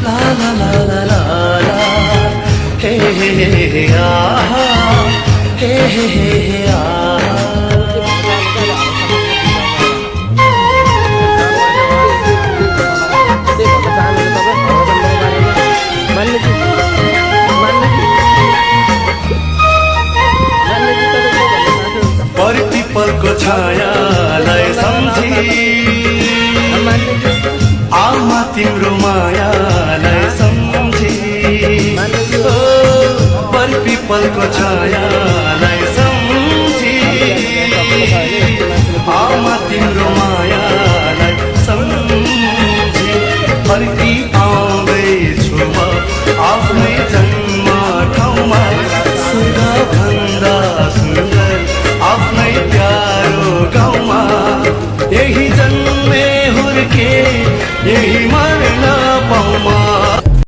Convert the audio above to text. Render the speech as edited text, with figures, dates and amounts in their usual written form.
ला ला ला ला ला ला हे हे हे आहा हे हे आहा प्रतिपलको छायालाई सम्झी आमा तिम्रो मायालाई सम्झी प्रतिपलको छायालाई सम्झी आमा तिम्रो मायालाई सम्झी फर्की आउँदैछु म आफ्नै जन्म ठाउँमा स्वर्ग भन्दा सुन्दर आफ्नै प्यारो गाउँमा यही जन्मे हुर्के यही मर्न पाउँमा